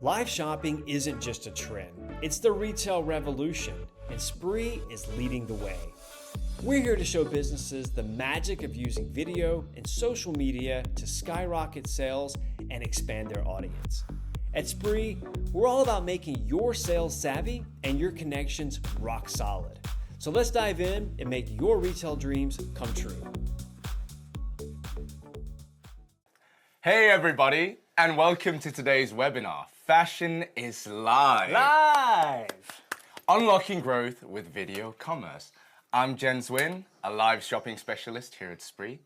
Live shopping isn't just a trend, it's the retail revolution, and Spree is leading the way. We're here to show businesses the magic of using video and social media to skyrocket sales and expand their audience. At Spree, we're all about making your sales savvy and your connections rock solid. So let's dive in and make your retail dreams come true. Hey everybody, and welcome to today's webinar. Fashion is live! Unlocking growth with video commerce. I'm Jens Wynn, a live shopping specialist here at Spree,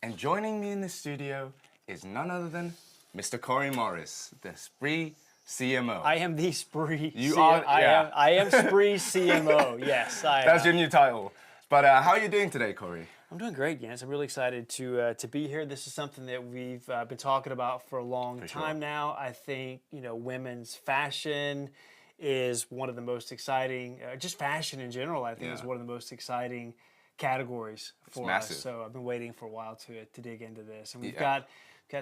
and joining me in the studio is none other than Mr. Corey Morris, the Spree CMO. I am the Spree You CMO. are? Yeah. I am Spree CMO, yes. That's your new title. But how are you doing today, Corey? I'm doing great, Jens. I'm really excited to be here. This is something that we've been talking about for a long time now. I think, women's fashion is one of the most exciting, just fashion in general, I think is one of the most exciting categories for us. So I've been waiting for a while to dig into this. And we've got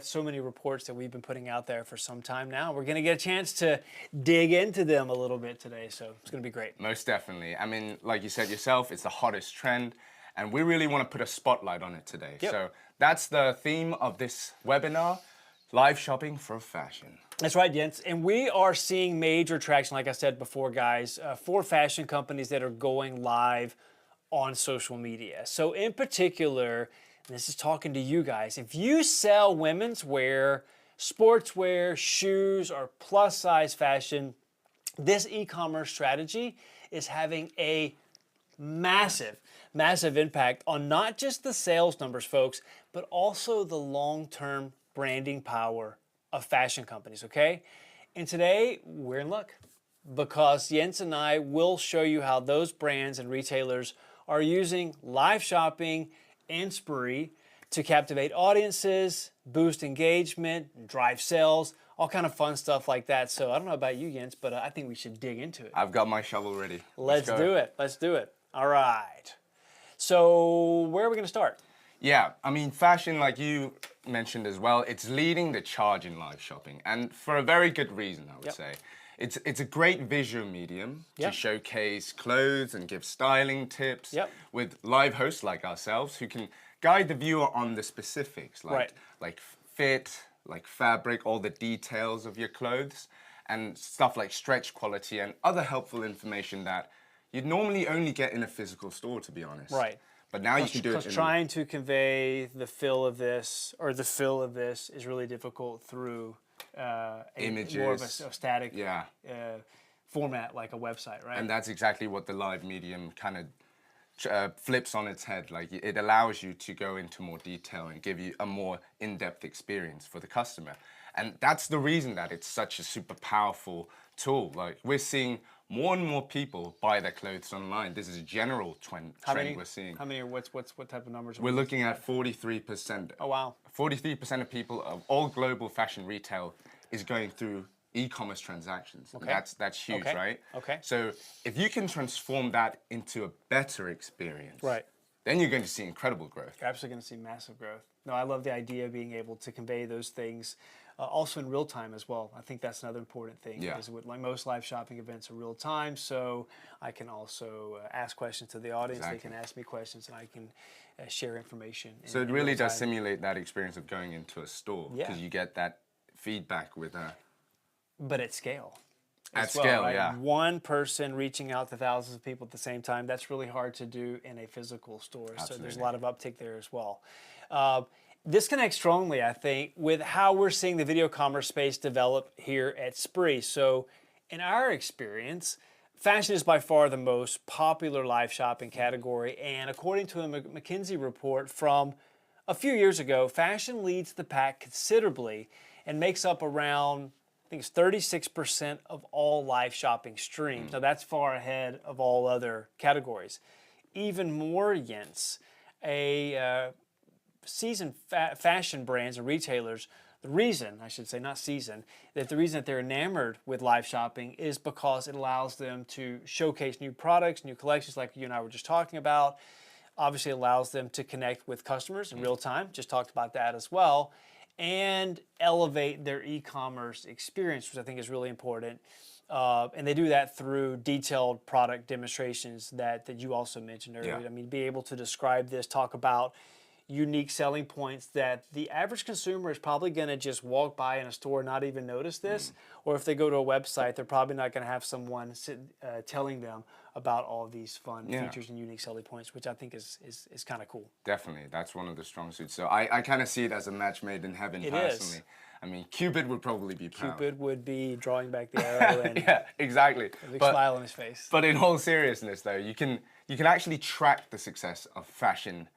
so many reports that we've been putting out there for some time now. We're going to get a chance to dig into them a little bit today, so it's going to be great. Most definitely. I mean, like you said yourself, it's the hottest trend, and we really want to put a spotlight on it today. Yep. So that's the theme of this webinar, live shopping for fashion. That's right, Jens. And we are seeing major traction, like I said before, guys, for fashion companies that are going live on social media. So in particular, and this is talking to you guys, if you sell women's wear, sportswear, shoes, or plus size fashion, this e-commerce strategy is having a massive impact on not just the sales numbers, folks, but also the long-term branding power of fashion companies, okay? And today, we're in luck because Jens and I will show you how those brands and retailers are using live shopping and Spree to captivate audiences, boost engagement, drive sales, all kind of fun stuff like that. So I don't know about you, Jens, but I think we should dig into it. I've got my shovel ready. Let's do it. Let's do it. All right. So where are we going to start? Yeah, I mean, fashion, like you mentioned as well, it's leading the charge in live shopping, and for a very good reason, I would say. It's a great visual medium to showcase clothes and give styling tips with live hosts like ourselves who can guide the viewer on the specifics, like fit, like fabric, all the details of your clothes, and stuff like stretch quality and other helpful information that you'd normally only get in a physical store, to be honest. Right. But now you can do it. Because trying to convey the feel of this is really difficult through images, more of a static format like a website, right? And that's exactly what the live medium kind of flips on its head. Like it allows you to go into more detail and give you a more in-depth experience for the customer. And that's the reason that it's such a super powerful tool. Like we're seeing more and more people buy their clothes online. This is a general trend we're seeing. How many? What type of numbers? We're looking at 43%. Oh wow! 43% of people of all global fashion retail is going through e-commerce transactions. Okay. And that's huge, right? Okay. So if you can transform that into a better experience, right, then you're going to see incredible growth. You're absolutely going to see massive growth. No, I love the idea of being able to convey those things. Also in real time as well. I think that's another important thing. Yeah. Because like most live shopping events are real time, so I can also ask questions to the audience. Exactly. They can ask me questions, and I can share information. So it really does simulate that experience of going into a store because you get that feedback with but at scale. At scale, right? yeah. One person reaching out to thousands of people at the same time, that's really hard to do in a physical store. Absolutely. So there's a lot of uptick there as well. This connects strongly, I think, with how we're seeing the video commerce space develop here at Spree. So in our experience, fashion is by far the most popular live shopping category. And according to a McKinsey report from a few years ago, fashion leads the pack considerably and makes up around, I think it's 36% of all live shopping streams. Now that's far ahead of all other categories. Even more, Jens, seasoned fashion brands and retailers, the reason that they're enamored with live shopping is because it allows them to showcase new products, new collections like you and I were just talking about. Obviously allows them to connect with customers in real time, just talked about that as well. and elevate their e-commerce experience, which I think is really important. And they do that through detailed product demonstrations that you also mentioned earlier. Yeah. I mean, be able to describe this, talk about unique selling points that the average consumer is probably going to just walk by in a store and not even notice this. Or if they go to a website, they're probably not going to have someone telling them about all these fun features and unique selling points, which I think is kind of cool. Definitely, that's one of the strong suits. So I kind of see it as a match made in heaven personally. I mean, Cupid would probably be proud. Cupid would be drawing back the arrow and yeah, exactly. a big smile on his face. But in all seriousness, though, you can actually track the success of fashion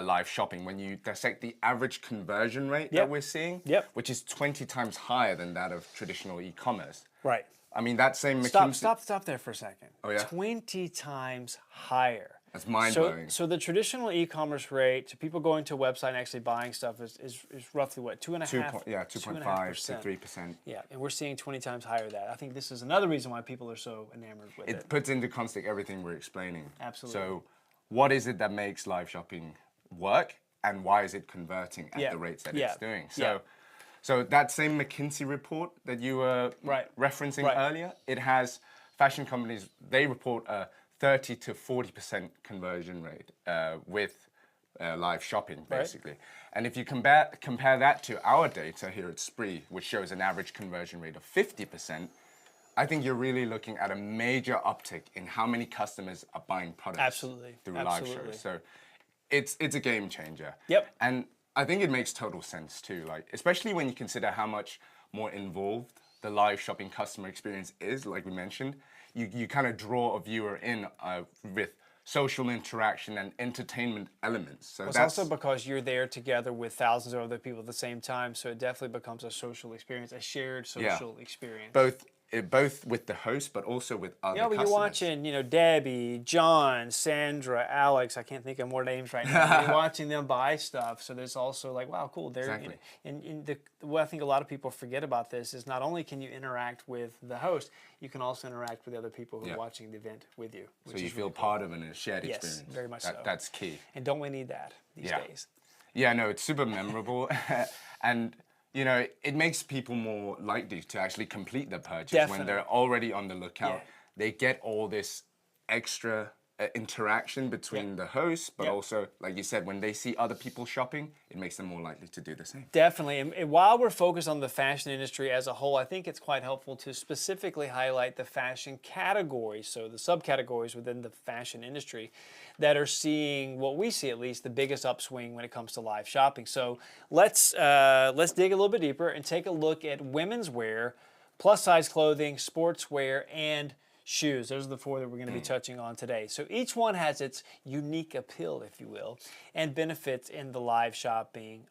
live shopping when you dissect the average conversion rate that we're seeing, which is 20 times higher than that of traditional e-commerce. Right. I mean, that same McKinsey... Stop there for a second. Oh, yeah? 20 times higher. That's mind-blowing. So the traditional e-commerce rate, to people going to a website and actually buying stuff is roughly what, 2.5%? 2.5 to 3%. Yeah, and we're seeing 20 times higher than that. I think this is another reason why people are so enamored with it. It puts into context everything we're explaining. Absolutely. So what is it that makes live shopping work, and why is it converting at the rates that it's doing? So that same McKinsey report that you were referencing earlier, it has fashion companies, they report a 30 to 40% conversion rate with live shopping, basically. And if you compare that to our data here at Spree, which shows an average conversion rate of 50%, I think you're really looking at a major uptick in how many customers are buying products through live shows. So it's a game changer. Yep. And I think it makes total sense too, like especially when you consider how much more involved the live shopping customer experience is, like we mentioned. You kind of draw a viewer in with social interaction and entertainment elements. So it's also because you're there together with thousands of other people at the same time, so it definitely becomes a social experience, a shared social experience. Both with the host, but also with other customers. You're watching, Debbie, John, Sandra, Alex. I can't think of more names right now. You're watching them buy stuff, so there's also like, wow, cool. Exactly. What I think a lot of people forget about this is not only can you interact with the host, you can also interact with the other people who are watching the event with you. So you feel part of a shared experience. Yes, very much so. That's key. And don't we need that these days? Yeah, no, it's super memorable, and. It makes people more likely to actually complete the purchase when they're already on the lookout. Yeah. They get all this extra interaction between the hosts, but also, like you said, when they see other people shopping, it makes them more likely to do the same. Definitely. And while we're focused on the fashion industry as a whole, I think it's quite helpful to specifically highlight the fashion categories, so the subcategories within the fashion industry that are seeing, what we see at least, the biggest upswing when it comes to live shopping. So let's dig a little bit deeper and take a look at women's wear, plus size clothing, sportswear, and shoes. Those are the four that we're going to be touching on today. So each one has its unique appeal, if you will, and benefits in the live shopping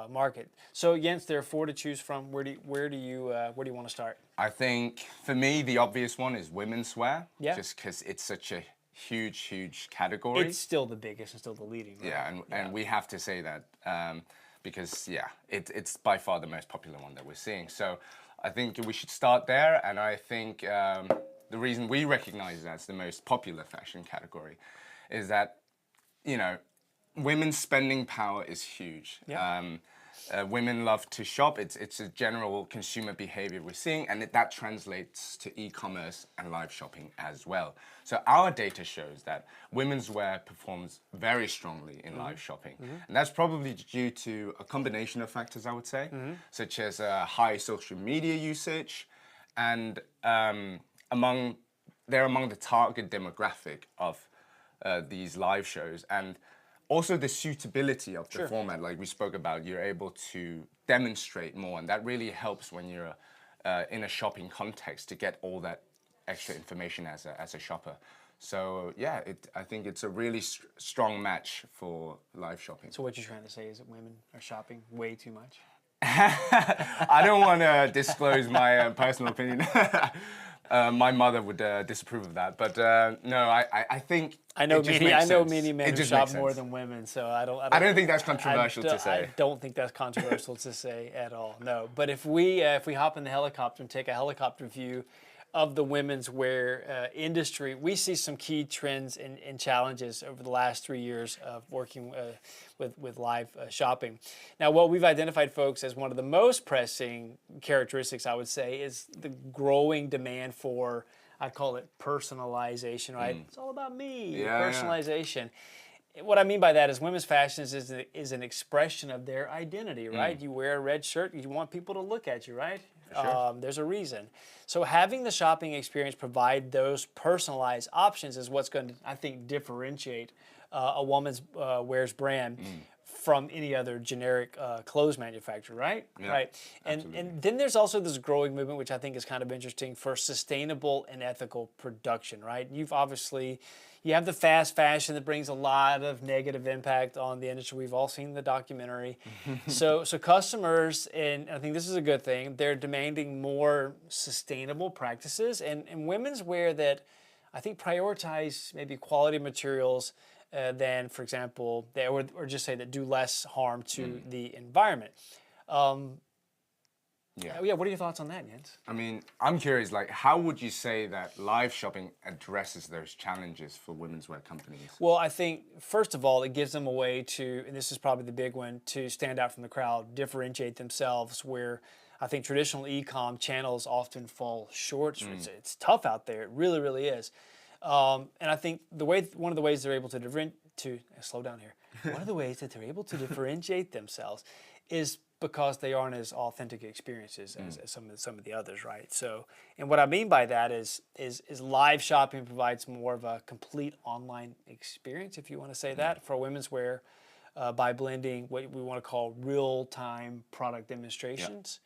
market. So Jens, there are four to choose from. Where do you want to start? I think for me the obvious one is women's wear. Yeah. Just because it's such a huge category. It's still the biggest and still the leading. Right? Yeah, and we have to say that because it's by far the most popular one that we're seeing. So I think we should start there, and I think the reason we recognize it as the most popular fashion category is that women's spending power is huge. Yeah. Women love to shop. It's a general consumer behavior we're seeing, and that translates to e-commerce and live shopping as well. So our data shows that women's wear performs very strongly in live shopping. And that's probably due to a combination of factors, I would say, such as high social media usage, and they're among the target demographic of these live shows, and also the suitability of the format, like we spoke about. You're able to demonstrate more, and that really helps when you're in a shopping context to get all that extra information as a shopper. So yeah, I think it's a really strong match for live shopping. So what you're trying to say is that women are shopping way too much? I don't want to disclose my personal opinion. My mother would disapprove of that, but no, I think I know many men who shop more than women, so I don't think that's controversial to say. I don't think that's controversial to say at all. No, but if we hop in the helicopter and take a helicopter view of the women's wear industry, we see some key trends and challenges over the last 3 years of working with live shopping. Now, what we've identified, folks, as one of the most pressing characteristics, I would say, is the growing demand for, I call it personalization, right? It's all about me, personalization. What I mean by that is women's fashion is an expression of their identity, right? You wear a red shirt, you want people to look at you, right? Sure. There's a reason. So having the shopping experience provide those personalized options is what's going to, I think, differentiate a woman's wears brand from any other generic clothes manufacturer, right? Yeah, right. absolutely. And then there's also this growing movement, which I think is kind of interesting, for sustainable and ethical production, right? You have the fast fashion that brings a lot of negative impact on the industry. We've all seen the documentary. So customers, and I think this is a good thing, they're demanding more sustainable practices and women's wear that I think prioritize maybe quality materials than, for example, or just say that do less harm to the environment. Yeah, what are your thoughts on that, Jens? I mean, I'm curious, like, how would you say that live shopping addresses those challenges for women's wear companies? Well, I think, first of all, it gives them a way to, and this is probably the big one, to stand out from the crowd, differentiate themselves, where I think traditional e-com channels often fall short. It's tough out there. It really, really is. And I think one of the ways they're able to slow down here. One of the ways that they're able to differentiate themselves is because they aren't as authentic experiences as some of the others, right? So, and what I mean by that is live shopping provides more of a complete online experience, if you want to say that, for women's wear, by blending what we want to call real-time product demonstrations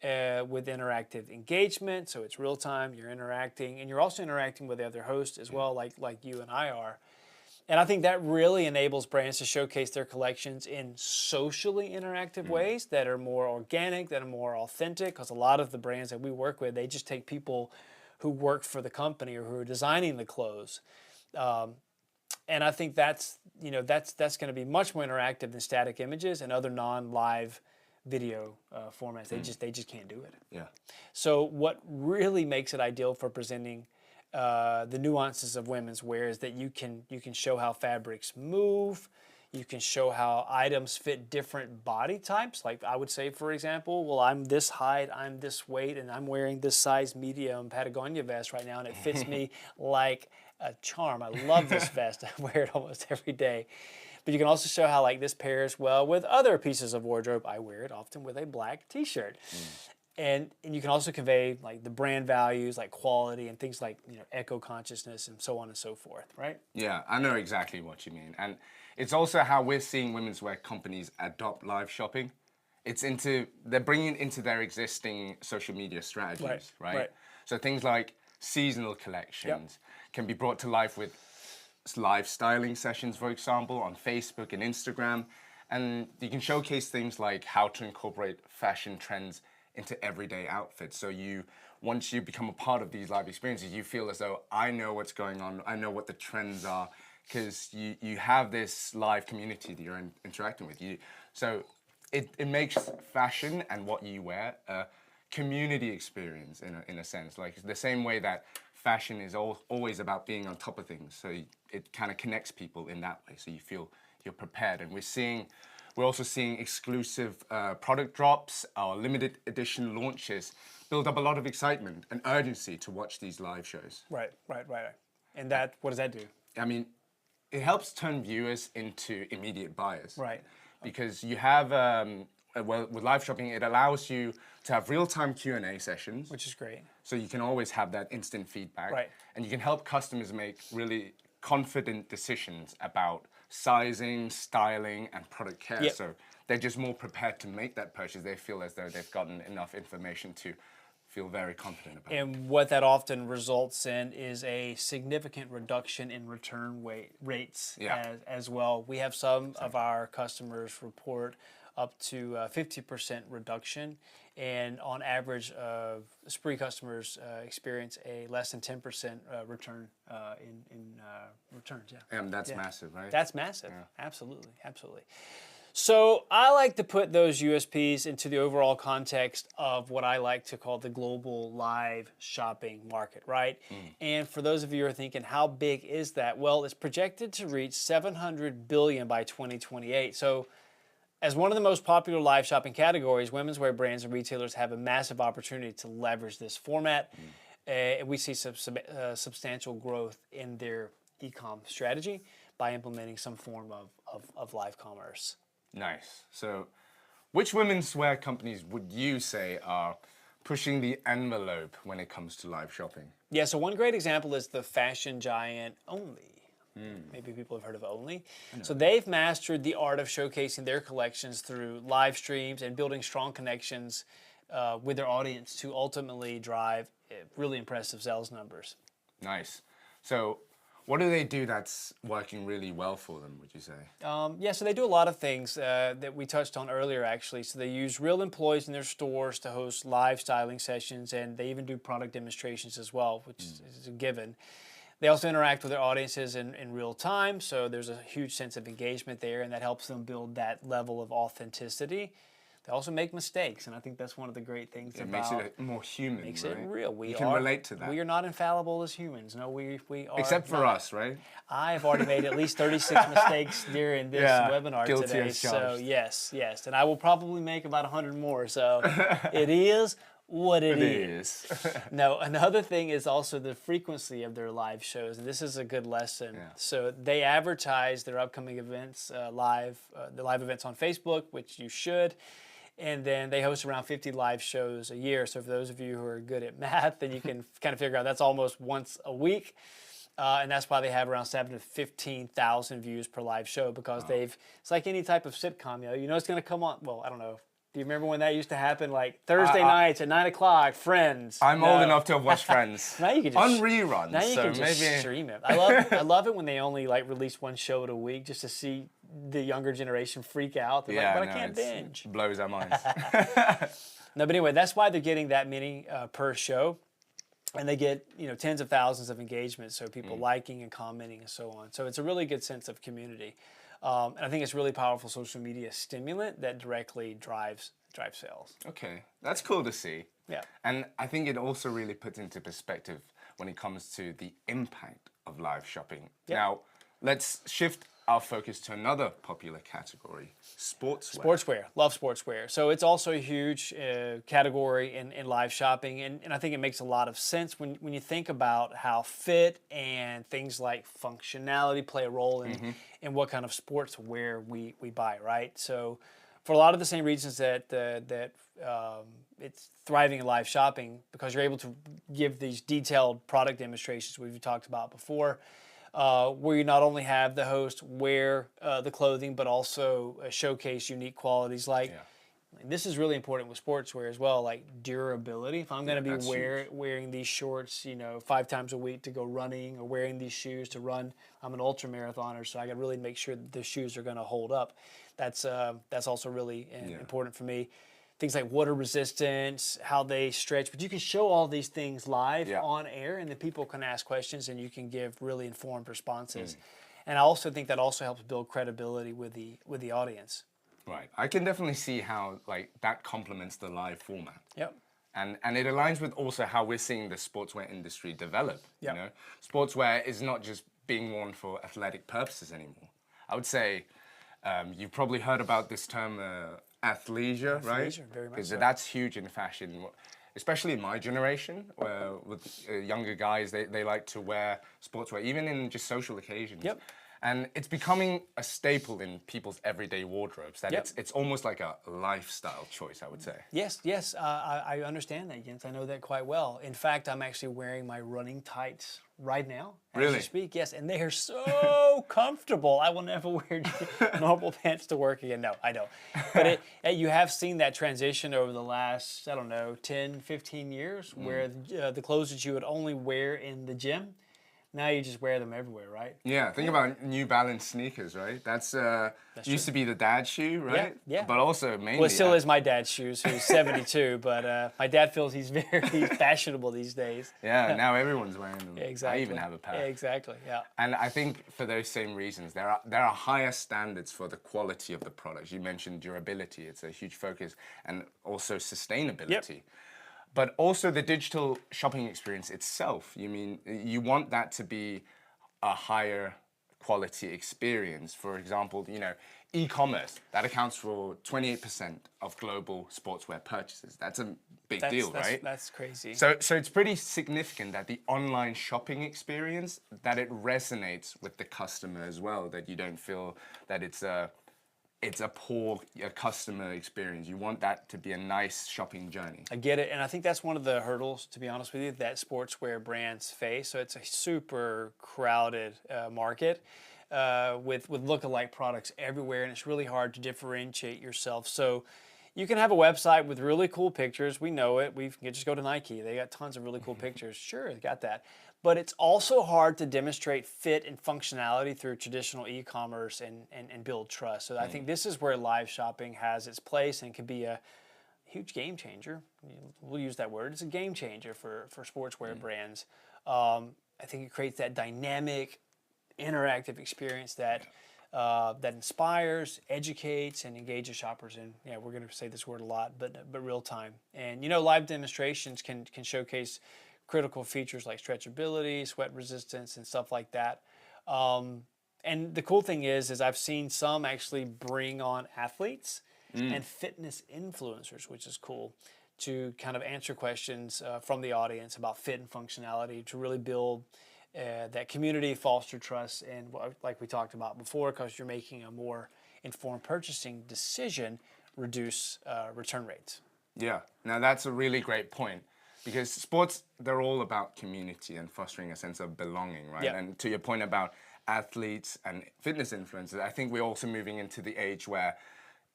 with interactive engagement. So it's real-time, you're interacting, and you're also interacting with the other hosts as well, like you and I are. And I think that really enables brands to showcase their collections in socially interactive ways that are more organic, that are more authentic, because a lot of the brands that we work with, they just take people who work for the company or who are designing the clothes. And I think that's going to be much more interactive than static images and other non-live video formats. They just can't do it. Yeah. So what really makes it ideal for presenting the nuances of women's wear is that you can show how fabrics move, you can show how items fit different body types. Like I would say, for example, well, I'm this height, I'm this weight, and I'm wearing this size medium Patagonia vest right now, and it fits me like a charm. I love this vest. I wear it almost every day. But you can also show how this pairs well with other pieces of wardrobe. I wear it often with a black t-shirt. And you can also convey the brand values, like quality and things like eco-consciousness and so on and so forth, right? Yeah, I know exactly what you mean. And it's also how we're seeing women's wear companies adopt live shopping. They're bringing it into their existing social media strategies, right? So things like seasonal collections can be brought to life with live styling sessions, for example, on Facebook and Instagram. And you can showcase things like how to incorporate fashion trends into everyday outfits. So once you become a part of these live experiences, you feel as though I know what's going on, I know what the trends are, because you have this live community that you're interacting with. So it makes fashion and what you wear a community experience in a sense. Like the same way that fashion is always about being on top of things. So it kind of connects people in that way. So you feel you're prepared. And we're also seeing exclusive product drops, our limited edition launches build up a lot of excitement and urgency to watch these live shows. Right. And what does that do? I mean, it helps turn viewers into immediate buyers. Right. Because you have, with live shopping, it allows you to have real-time Q&A sessions. Which is great. So you can always have that instant feedback. Right. And you can help customers make really confident decisions about sizing, styling, and product care. Yep. So they're just more prepared to make that purchase. They feel as though they've gotten enough information to feel very confident about it. And what that often results in is a significant reduction in return rates as well. We have some of our customers report up to 50% reduction, and on average, Spree customers experience a less than 10% return in returns. Yeah, And that's massive, right? That's massive. Yeah. Absolutely. So I like to put those USPs into the overall context of what I like to call the global live shopping market, right? And for those of you who are thinking, how big is that? Well, it's projected to reach 700 billion by 2028. So as one of the most popular live shopping categories, women's wear brands and retailers have a massive opportunity to leverage this format. We see substantial growth in their e-com strategy by implementing some form of live commerce. Nice. So, which women's wear companies would you say are pushing the envelope when it comes to live shopping? Yeah, so one great example is the fashion giant Only. Maybe people have heard of Only. So they've mastered the art of showcasing their collections through live streams and building strong connections with their audience to ultimately drive really impressive sales numbers. Nice. So, what do they do that's working really well for them, would you say? Yeah, so they do a lot of things that we touched on earlier, actually. So they use real employees in their stores to host live styling sessions, and they even do product demonstrations as well, which is a given. They also interact with their audiences in real time, so there's a huge sense of engagement there, and that helps them build that level of authenticity. They also make mistakes, and I think that's one of the great things It makes it more human, makes right? it real. You can relate to that. We are not infallible as humans. No, we are. Except for not. us, right? I've already made at least 36 mistakes during this webinar guilty today. as So charged. yes, and I will probably make about 100 more. So it is what it is. No, another thing is also the frequency of their live shows, and this is a good lesson. Yeah. So they advertise their upcoming events the live events on Facebook, which you should. And then they host around 50 live shows a year. So for those of you who are good at math, then you can kind of figure out that's almost once a week. And that's why they have around 7,000 to 15,000 views per live show, because it's like any type of sitcom, you know it's going to come on. Well, I don't know. Do you remember when that used to happen? Like Thursday nights at 9 o'clock, Friends. I'm old enough to have watched Friends. Now you can just, on reruns. Now you so can just maybe... stream it. I love it when they only like release one show a week just to see the younger generation freak out. They're like, but I can't binge. It blows our minds. No, but anyway, that's why they're getting that many per show. And they get tens of thousands of engagements, so people liking and commenting and so on. So it's a really good sense of community. And I think it's really powerful social media stimulant that directly drives sales. Okay, that's cool to see. Yeah. And I think it also really puts into perspective when it comes to the impact of live shopping. Yeah. Now, let's shift our focus to another popular category, sportswear. Sportswear, love sportswear. So it's also a huge category in live shopping, and I think it makes a lot of sense when you think about how fit and things like functionality play a role in what kind of sportswear we buy, right? So for a lot of the same reasons that it's thriving in live shopping, because you're able to give these detailed product demonstrations we've talked about before, where you not only have the host wear the clothing, but also showcase unique qualities like, this is really important with sportswear as well, like durability. If I'm going to be wearing these shorts, 5 times a week to go running, or wearing these shoes to run, I'm an ultra marathoner, so I got to really make sure that the shoes are going to hold up. That's also really important for me. Things like water resistance, how they stretch, but you can show all these things live on air, and then people can ask questions, and you can give really informed responses. And I also think that also helps build credibility with the audience. Right. I can definitely see how that complements the live format. Yep. And it aligns with also how we're seeing the sportswear industry develop. Yep. You know, sportswear is not just being worn for athletic purposes anymore. I would say you've probably heard about this term athleisure, right? Athleisure, very much Because so. that's huge in fashion, especially in my generation, where with younger guys, they like to wear sportswear, even in just social occasions. Yep. And it's becoming a staple in people's everyday wardrobes. That it's almost like a lifestyle choice, I would say. Yes. I understand that, Jens. I know that quite well. In fact, I'm actually wearing my running tights right now as Really? you speak. Yes, and they are so comfortable. I will never wear normal pants to work again. No, I don't. But you have seen that transition over the last, 10, 15 years, where the clothes that you would only wear in the gym, now you just wear them everywhere, right? Yeah, think about New Balance sneakers, right? That's used to be the dad shoe, right? Yeah. But also mainly. Well, it still is my dad's shoes, who's 72, but my dad feels he's very fashionable these days. Yeah, now everyone's wearing them. Exactly. I even have a pair. Exactly, yeah. And I think for those same reasons, there are higher standards for the quality of the products. You mentioned durability; it's a huge focus, and also sustainability. But also the digital shopping experience itself. You want that to be a higher quality experience. For example, e-commerce that accounts for 28% of global sportswear purchases. That's a big deal, right? That's crazy. So it's pretty significant that the online shopping experience, that it resonates with the customer as well. That you don't feel that it's a poor customer experience. You want that to be a nice shopping journey. I get it, and I think that's one of the hurdles, to be honest with you, that sportswear brands face. So it's a super crowded market with lookalike products everywhere, and it's really hard to differentiate yourself. So you can have a website with really cool pictures. We know it. We can just go to Nike. They got tons of really cool pictures. Sure, they got that. But it's also hard to demonstrate fit and functionality through traditional e-commerce and build trust. So I think this is where live shopping has its place and can be a huge game changer. We'll use that word. It's a game changer for sportswear brands. I think it creates that dynamic, interactive experience that inspires, educates, and engages shoppers in, we're going to say this word a lot, but real time. And live demonstrations can showcase critical features like stretchability, sweat resistance, and stuff like that. And the cool thing is I've seen some actually bring on athletes and fitness influencers, which is cool, to kind of answer questions from the audience about fit and functionality to really build that community, foster trust, and like we talked about before, because you're making a more informed purchasing decision, reduce return rates. Yeah, now that's a really great point. Because sports, they're all about community and fostering a sense of belonging, right? Yep. And to your point about athletes and fitness influencers, I think we're also moving into the age where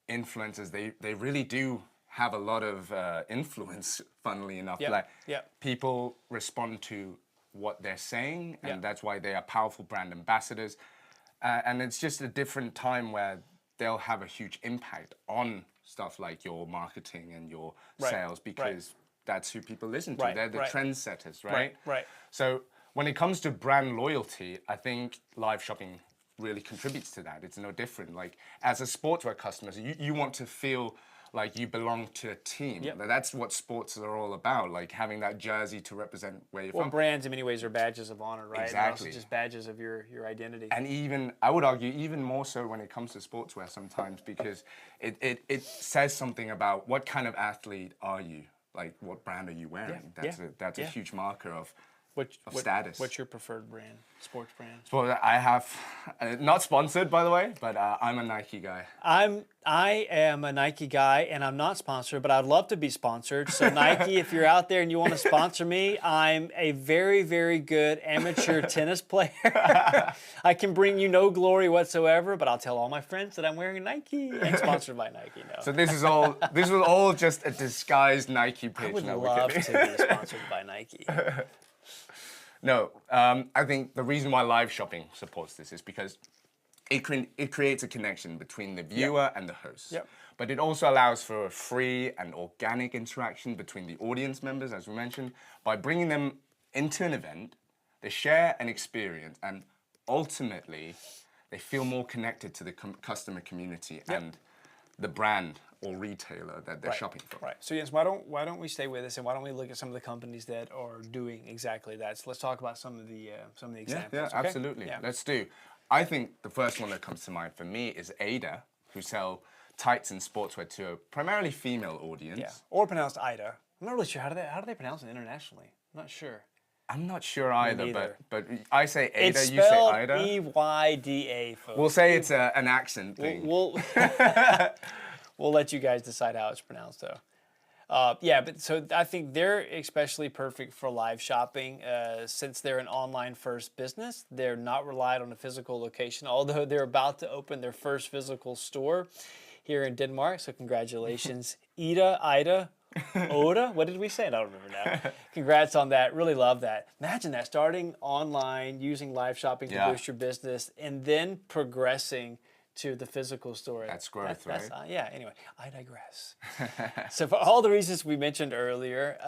influencers, they really do have a lot of influence, funnily enough. People respond to what they're saying, and that's why they are powerful brand ambassadors. And it's just a different time where they'll have a huge impact on stuff like your marketing and your sales, because that's who people listen to. They're the trendsetters, right? Right. So when it comes to brand loyalty, I think live shopping really contributes to that. It's no different. Like as a sportswear customer, you want to feel like you belong to a team. That's what sports are all about, like having that jersey to represent where you're from. Brands in many ways are badges of honor, right? Exactly. They're also just badges of your identity. And even, I would argue, even more so when it comes to sportswear sometimes, because it says something about what kind of athlete are you? Like, what brand are you wearing? That's a huge marker of status. What's your preferred brand, sports brand? Well, I have, not sponsored by the way, but I'm a Nike guy. I am a Nike guy, and I'm not sponsored, but I'd love to be sponsored. So Nike, if you're out there and you want to sponsor me, I'm a very, very good amateur tennis player. I can bring you no glory whatsoever, but I'll tell all my friends that I'm wearing a Nike and sponsored by Nike. No. So this was all just a disguised Nike pitch. I would love to be sponsored by Nike. No, I think the reason why live shopping supports this is because it creates a connection between the viewer and the host. But it also allows for a free and organic interaction between the audience members, as we mentioned. By bringing them into an event, they share an experience, and ultimately, they feel more connected to the customer community and the brand or retailer that they're shopping from. Right. So yes, why don't we stay with us, and why don't we look at some of the companies that are doing exactly that? So let's talk about some of the examples. Yeah, okay? absolutely. Yeah. Let's do. I think the first one that comes to mind for me is Ada, who sell tights and sportswear to a primarily female audience. Yeah. Or pronounced Ida. I'm not really sure how do they pronounce it internationally. I'm not sure. I'm not sure either, but I say Ada, it's you say Ida. It's spelled Eyda, folks. We'll say it's an accent thing. We'll let you guys decide how it's pronounced, though. But so I think they're especially perfect for live shopping since they're an online-first business. They're not relied on a physical location, although they're about to open their first physical store here in Denmark. So congratulations, Ida. Oda? What did we say? I don't remember now. Congrats on that. Really love that. Imagine that, starting online, using live shopping to Yeah. boost your business, and then progressing to the physical store. That's growth, right? Yeah, anyway, I digress. So for all the reasons we mentioned earlier,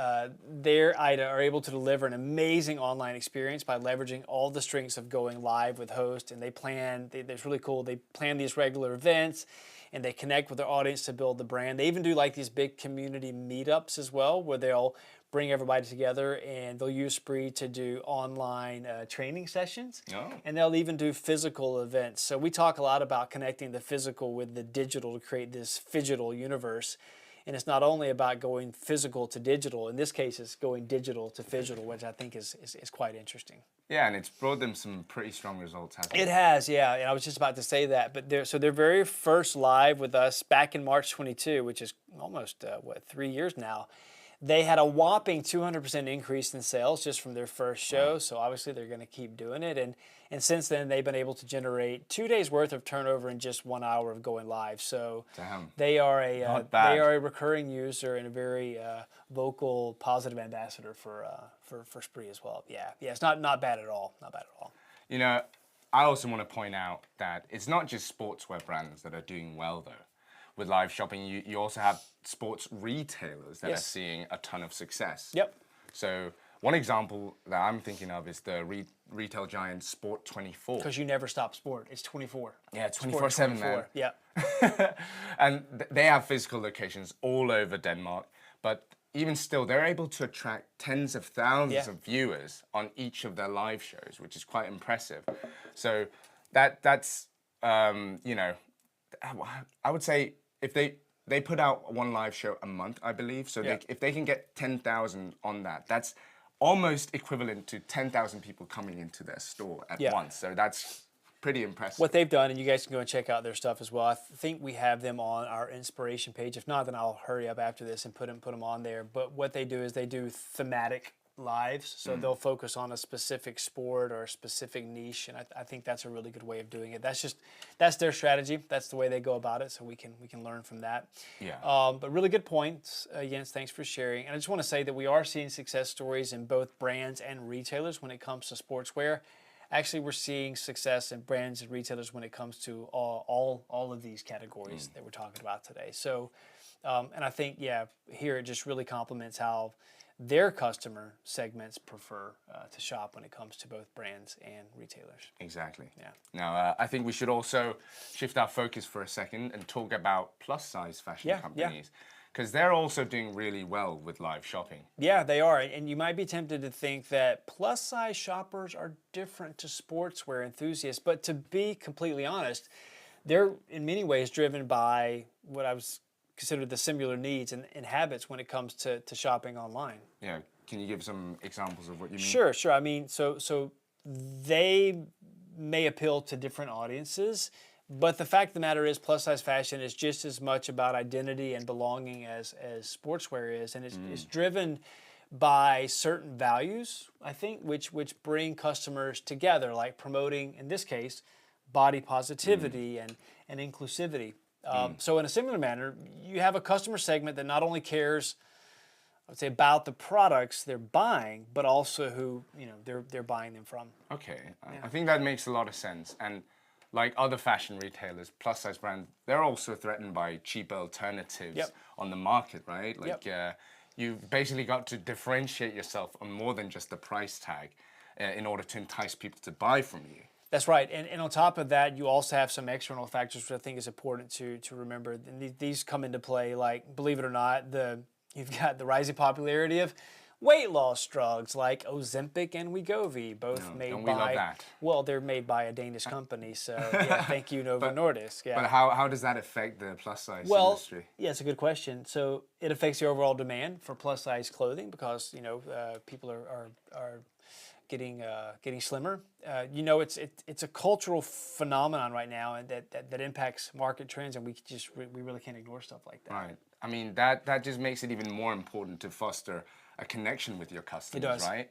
their IDA are able to deliver an amazing online experience by leveraging all the strengths of going live with hosts. And it's really cool. They plan these regular events and they connect with their audience to build the brand. They even do like these big community meetups as well, where they'll bring everybody together and they'll use Spree to do online training sessions. Oh. And they'll even do physical events. So we talk a lot about connecting the physical with the digital to create this phygital universe. And it's not only about going physical to digital. In this case, it's going digital to phygital, which I think is quite interesting. Yeah, and it's brought them some pretty strong results, hasn't it? It has, yeah. And I was just about to say that. But their very first live with us back in March 22, which is almost, 3 years now, they had a whopping 200% increase in sales just from their first show. Wow. So obviously they're going to keep doing it. And since then, they've been able to generate 2 days worth of turnover in just 1 hour of going live. So Damn. they are a recurring user and a very vocal, positive ambassador for Spree as well. Yeah, it's not bad at all. Not bad at all. You know, I also want to point out that it's not just sportswear brands that are doing well, though. With live shopping, you also have sports retailers that are seeing a ton of success. Yep. So one example that I'm thinking of is the retail giant Sport24. Because you never stop sport. It's 24. Yeah, 24/7, man. Yeah. And they have physical locations all over Denmark, but even still, they're able to attract tens of thousands of viewers on each of their live shows, which is quite impressive. So that's you know, I would say if they put out one live show a month, I believe. So if they can get 10,000 on that, that's almost equivalent to 10,000 people coming into their store at once. So that's pretty impressive. What they've done, and you guys can go and check out their stuff as well. I think we have them on our inspiration page. If not, then I'll hurry up after this and put them on there. But what they do is they do thematic lives. So they'll focus on a specific sport or a specific niche, and I think that's a really good way of doing it. That's their strategy. That's the way they go about it. So we can learn from that. Yeah. But really good points, Jens. Thanks for sharing. And I just want to say that we are seeing success stories in both brands and retailers when it comes to sportswear. Actually, we're seeing success in brands and retailers when it comes to all of these categories that we're talking about today. So, and I think, here it just really complements how their customer segments prefer to shop when it comes to both brands and retailers. Exactly. Yeah. Now, I think we should also shift our focus for a second and talk about plus-size fashion companies. Because they're also doing really well with live shopping. Yeah, they are. And you might be tempted to think that plus-size shoppers are different to sportswear enthusiasts. But to be completely honest, they're in many ways driven by what I was considered the similar needs and habits when it comes to shopping online. Yeah. Can you give some examples of what you mean? Sure. I mean, so they may appeal to different audiences. But the fact of the matter is plus-size fashion is just as much about identity and belonging as sportswear is. And it's driven by certain values, I think, which bring customers together, like promoting, in this case, body positivity and inclusivity. So in a similar manner, you have a customer segment that not only cares, I would say, about the products they're buying, but also who they're buying them from. Okay, I think that makes a lot of sense. And like other fashion retailers, plus-size brands, they're also threatened by cheaper alternatives on the market, right? Like you've basically got to differentiate yourself on more than just the price tag in order to entice people to buy from you. That's right. And on top of that, you also have some external factors which I think is important to remember. And these come into play, like, believe it or not, you've got the rising popularity of weight loss drugs like Ozempic and Wegovy, both made by, love that. Well, they're made by a Danish company, so thank you, Novo Nordisk. Yeah. But how does that affect the plus-size industry? Yeah, it's a good question. So it affects the overall demand for plus-size clothing because people are getting slimmer. It's a cultural phenomenon right now, and that impacts market trends, and we really can't ignore stuff like that. Right. I mean, that just makes it even more important to foster a connection with your customers, right?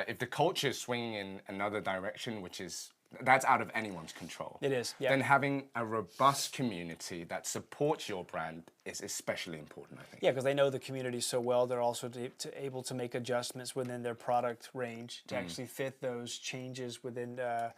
If the culture is swinging in another direction, which is that's out of anyone's control. It is, yeah. Then having a robust community that supports your brand is especially important, I think. Yeah, because they know the community so well, they're also able to make adjustments within their product range to actually fit those changes within the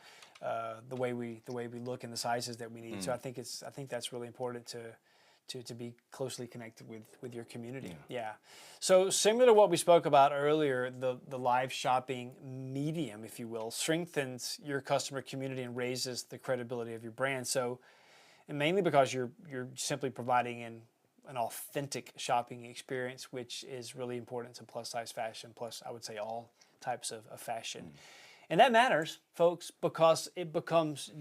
way we look and the sizes that we need. So I think that's really important to be closely connected with your community. Yeah. So similar to what we spoke about earlier, the live shopping medium, if you will, strengthens your customer community and raises the credibility of your brand. So, and mainly because you're simply providing an authentic shopping experience, which is really important to plus size fashion, plus I would say all types of fashion. And that matters, folks, because it becomes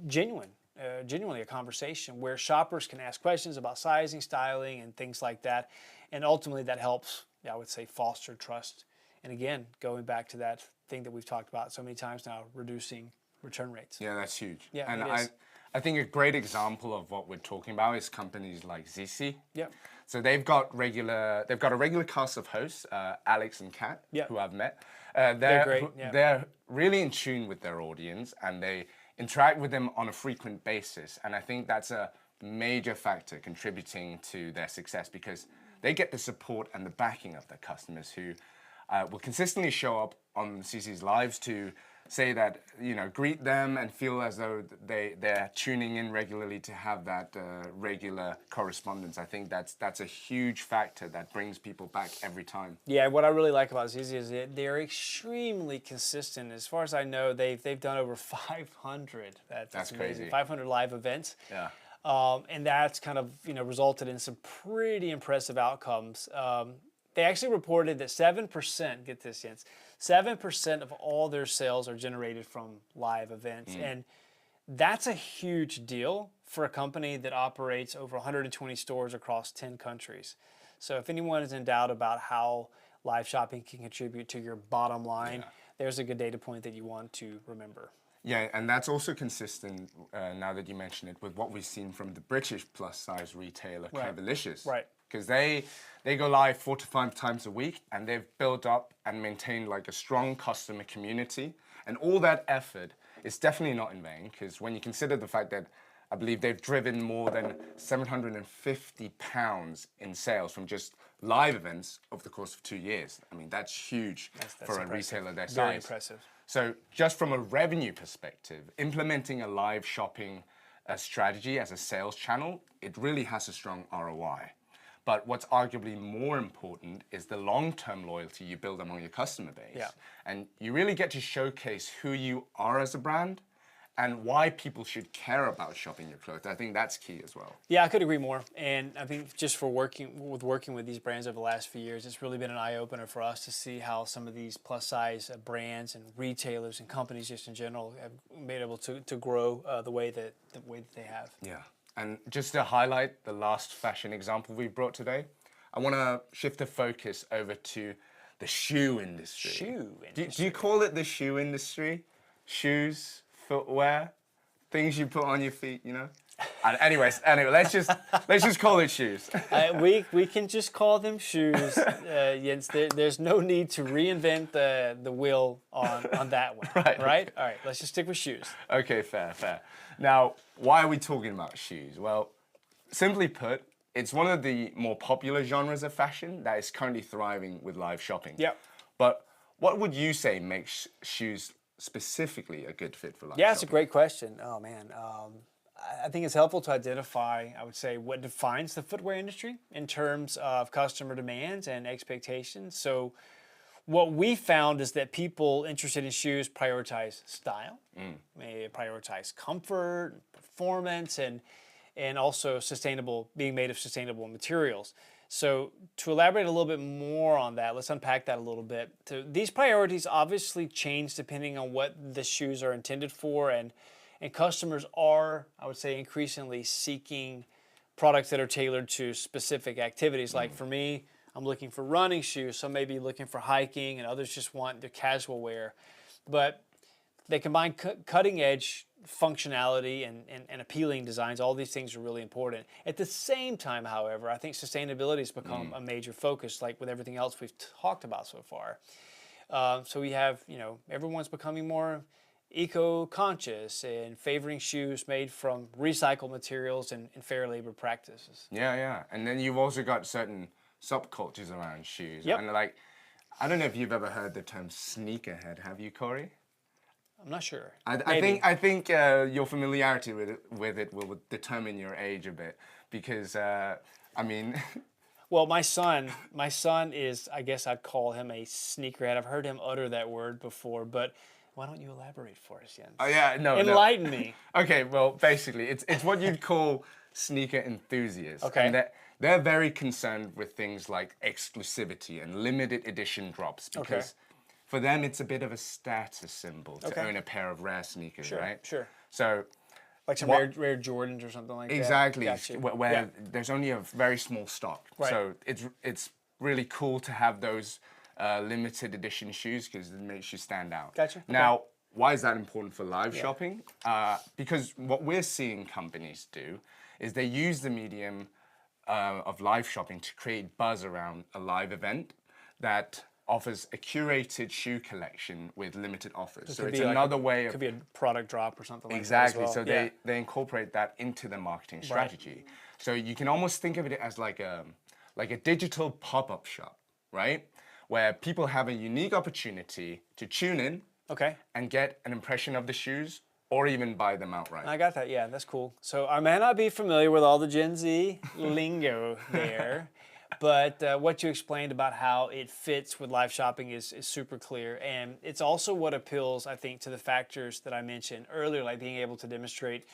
genuinely a conversation where shoppers can ask questions about sizing, styling, and things like that. And ultimately that helps, I would say, foster trust. And again, going back to that thing that we've talked about so many times now, reducing return rates. Yeah, that's huge. Yeah, and it is. I think a great example of what we're talking about is companies like Zizi. Yep. So they've got a regular cast of hosts, Alex and Kat, who I've met. They're great. Yeah. They're really in tune with their audience, and they interact with them on a frequent basis. And I think that's a major factor contributing to their success, because they get the support and the backing of their customers who will consistently show up on CC's lives to say that, greet them and feel as though they're tuning in regularly to have that regular correspondence. I think that's a huge factor that brings people back every time. Yeah, what I really like about Zizi is they're extremely consistent. As far as I know, they've done over 500. That's amazing. Crazy. 500 live events. Yeah. And that's kind of resulted in some pretty impressive outcomes. They actually reported that 7%, get this, Jens, 7% of all their sales are generated from live events. And that's a huge deal for a company that operates over 120 stores across 10 countries. So if anyone is in doubt about how live shopping can contribute to your bottom line, there's a good data point that you want to remember. Yeah, and that's also consistent, now that you mention it, with what we've seen from the British plus-size retailer, Cleverlicious. Right. Because they go live 4 to 5 times a week, and they've built up and maintained like a strong customer community. And all that effort is definitely not in vain, because when you consider the fact that I believe they've driven more than £750 in sales from just live events over the course of 2 years. I mean, that's huge for a retailer their size. Very impressive. So just from a revenue perspective, implementing a live shopping strategy as a sales channel, it really has a strong ROI. But what's arguably more important is the long-term loyalty you build among your customer base. Yeah. And you really get to showcase who you are as a brand and why people should care about shopping your clothes. I think that's key as well. Yeah, I could agree more. And I think just for working with these brands over the last few years, it's really been an eye-opener for us to see how some of these plus-size brands and retailers and companies just in general have been able to grow the way that they have. Yeah. And just to highlight the last fashion example we brought today, I want to shift the focus over to the shoe industry. Do you call it the shoe industry? Shoes, footwear, things you put on your feet, Anyway, let's just call it shoes. We can just call them shoes. Jens, there's no need to reinvent the wheel on that one. Right? All right, let's just stick with shoes. Okay, fair. Now, why are we talking about shoes? Well, simply put, it's one of the more popular genres of fashion that is currently thriving with live shopping. Yep. But what would you say makes shoes specifically a good fit for live shopping? Yeah, it's a great question. Oh, man. I think it's helpful to identify, I would say, what defines the footwear industry in terms of customer demands and expectations. So what we found is that people interested in shoes prioritize style, they prioritize comfort, performance, and also being made of sustainable materials. So to elaborate a little bit more on that, let's unpack that a little bit. So these priorities obviously change depending on what the shoes are intended for, and customers are, I would say, increasingly seeking products that are tailored to specific activities. Like for me, I'm looking for running shoes, some may be looking for hiking, and others just want their casual wear. But they combine cutting edge functionality and appealing designs. All these things are really important. At the same time, however, I think sustainability has become a major focus, like with everything else we've talked about so far. So we have, everyone's becoming more eco-conscious and favoring shoes made from recycled materials and fair labor practices. Yeah, yeah. And then you've also got certain subcultures around shoes. Yep. And like, I don't know if you've ever heard the term sneakerhead. Have you, Corey? I'm not sure. I think your familiarity with it will determine your age a bit because I mean. Well, my son is, I guess I'd call him a sneakerhead. I've heard him utter that word before, but why don't you elaborate for us, Jens? Oh yeah, no. Enlighten me. Okay, well, basically, it's what you'd call sneaker enthusiasts. Okay. And they're very concerned with things like exclusivity and limited edition drops because for them it's a bit of a status symbol to own a pair of rare sneakers, right? Sure. So. Like some rare Jordans or something like Exactly, that. Exactly. where there's only a very small stock. Right. So it's really cool to have those limited edition shoes because it makes you stand out. Gotcha. Now, why is that important for live shopping? Because what we're seeing companies do is they use the medium of live shopping to create buzz around a live event that offers a curated shoe collection with limited offers. So it's another way of... Could be a product drop or something like that Exactly. as well. So they incorporate that into their marketing strategy. So you can almost think of it as like a digital pop-up shop, right? Where people have a unique opportunity to tune in and get an impression of the shoes or even buy them outright. I got that. Yeah, that's cool. So I may not be familiar with all the Gen Z lingo there. But what you explained about how it fits with live shopping is super clear. And it's also what appeals, I think, to the factors that I mentioned earlier, like being able to demonstrate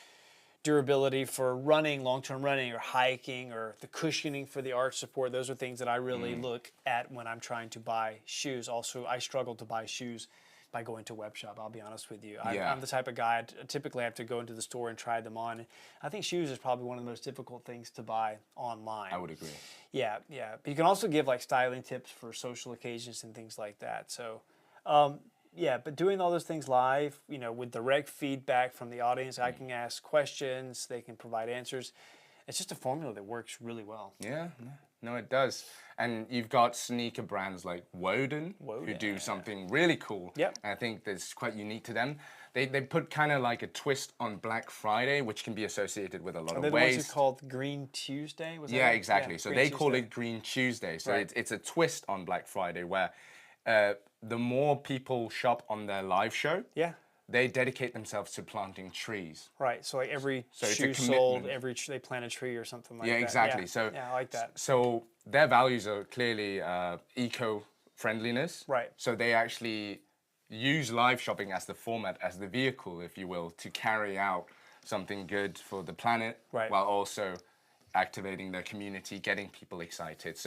durability for running, long-term running, or hiking, or the cushioning for the arch support. Those are things that I really look at when I'm trying to buy shoes. Also, I struggle to buy shoes by going to a web shop, I'll be honest with you. I'm the type of guy, I typically have to go into the store and try them on. I think shoes is probably one of the most difficult things to buy online. I would agree. Yeah. But you can also give like styling tips for social occasions and things like that. So, but doing all those things live, with direct feedback from the audience, I can ask questions, they can provide answers. It's just a formula that works really well. Yeah, no, it does. And you've got sneaker brands like Woden who do something really cool. Yep. And I think that's quite unique to them. They put kind of like a twist on Black Friday, which can be associated with a lot of waste. The ones called Green Tuesday? Was that yeah, right? exactly. Yeah, so Green they Tuesday. call it Green Tuesday. So Right. it's a twist on Black Friday where the more people shop on their live show, they dedicate themselves to planting trees. Right. So like every So it's a shoe sold, commitment. they plant a tree or something like that. Yeah, exactly. Yeah. So I like that. So their values are clearly eco-friendliness. Right. So they actually use live shopping as the format, as the vehicle, if you will, to carry out something good for the planet, while also activating their community, getting people excited.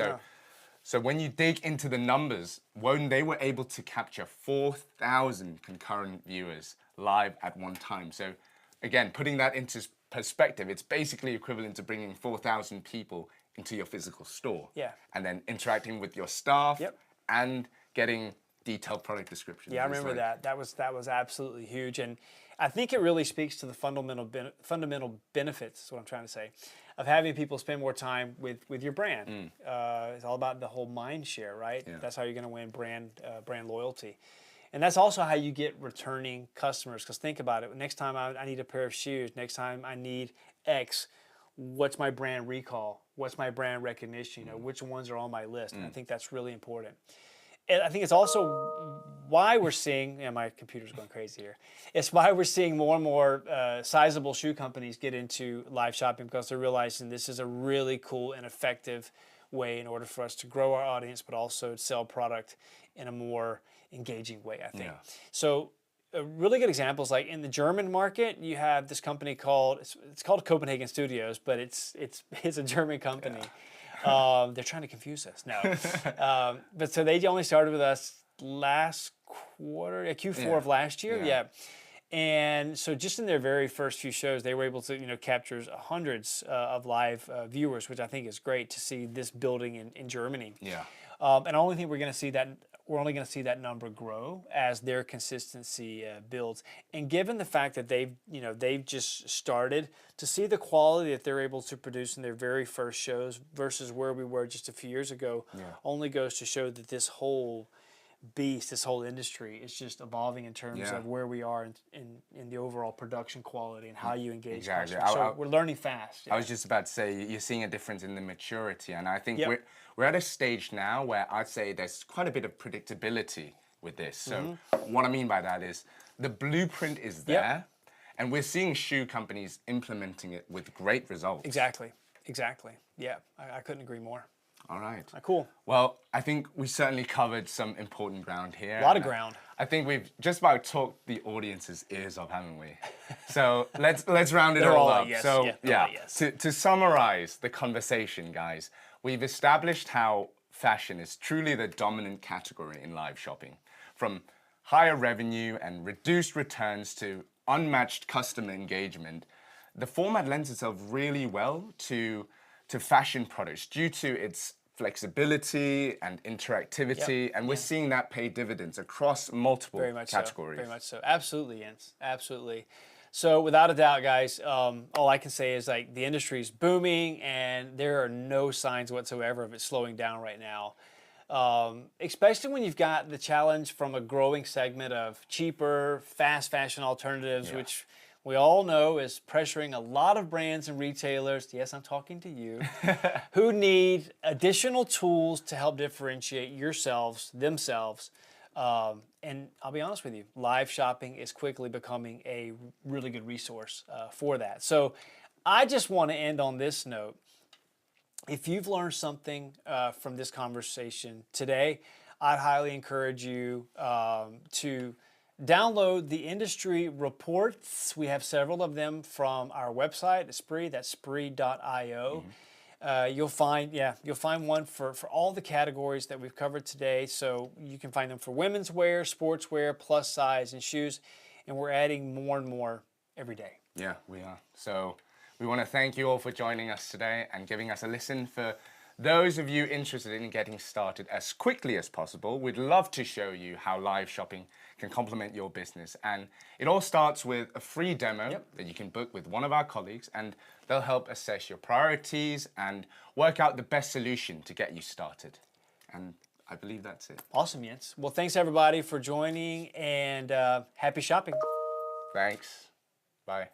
So when you dig into the numbers, when they were able to capture 4,000 concurrent viewers live at one time. So again, putting that into perspective, it's basically equivalent to bringing 4,000 people into your physical store. Yeah. And then interacting with your staff and getting detailed product descriptions. Yeah, I remember that. That was absolutely huge. And I think it really speaks to the fundamental benefits, is what I'm trying to say, of having people spend more time with your brand. It's all about the whole mind share, right? Yeah. That's how you're going to win brand loyalty. And that's also how you get returning customers. Because think about it. Next time I need a pair of shoes, next time I need X, what's my brand recall? What's my brand recognition? Which ones are on my list? And I think that's really important. And I think it's also why we're seeing, my computer's going crazy here. It's why we're seeing more and more sizable shoe companies get into live shopping, because they're realizing this is a really cool and effective way in order for us to grow our audience, but also sell product in a more engaging way, I think. Yeah. So a really good example is like in the German market, you have this company called, it's called Copenhagen Studios, but it's a German company. Yeah. They're trying to confuse us. No. But so they only started with us last quarter, Q4 of last year. Yeah. And so just in their very first few shows, they were able to, capture hundreds of live viewers, which I think is great to see this building in Germany. Yeah. And I only think we're only going to see that number grow as their consistency builds. And given the fact that they've just started, to see the quality that they're able to produce in their very first shows versus where we were just a few years ago, only goes to show that this whole beast. This whole industry is just evolving in terms Yeah. of where we are in the overall production quality and how you engage Exactly. customers. So we're learning fast. I was just about to say, you're seeing a difference in the maturity, and I think Yep. we're at a stage now where I'd say there's quite a bit of predictability with this. So Mm-hmm. what I mean by that is the blueprint is there, and we're seeing shoe companies implementing it with great results. Exactly. Yeah, I couldn't agree more. All right. Cool. Well, I think we certainly covered some important ground here. A lot of ground. I think we've just about talked the audience's ears off, haven't we? So let's round it They're all all a up. yes, So yeah, they're all a yes. to summarize the conversation, guys, we've established how fashion is truly the dominant category in live shopping, from higher revenue and reduced returns to unmatched customer engagement. The format lends itself really well to fashion products due to its flexibility and interactivity, and we're seeing that pay dividends across multiple categories. Very much so. Absolutely, Jens. Absolutely. So without a doubt, guys, all I can say is like the industry is booming, and there are no signs whatsoever of it slowing down right now. Especially when you've got the challenge from a growing segment of cheaper, fast fashion alternatives, which we all know is pressuring a lot of brands and retailers, yes, I'm talking to you, who need additional tools to help differentiate themselves. And I'll be honest with you, live shopping is quickly becoming a really good resource for that. So I just want to end on this note. If you've learned something from this conversation today, I'd highly encourage you to download the industry reports. We have several of them from our website, Spree. That's spree.io. You'll find one for all the categories that we've covered today. So you can find them for women's wear, sportswear, plus size, and shoes. And we're adding more and more every day. Yeah, we are. So we want to thank you all for joining us today and giving us a listen. For those of you interested in getting started as quickly as possible, we'd love to show you how live shopping can complement your business. And it all starts with a free demo that you can book with one of our colleagues, and they'll help assess your priorities and work out the best solution to get you started. And I believe that's it. Awesome, Jens. Well, thanks everybody for joining, and happy shopping. Thanks. Bye.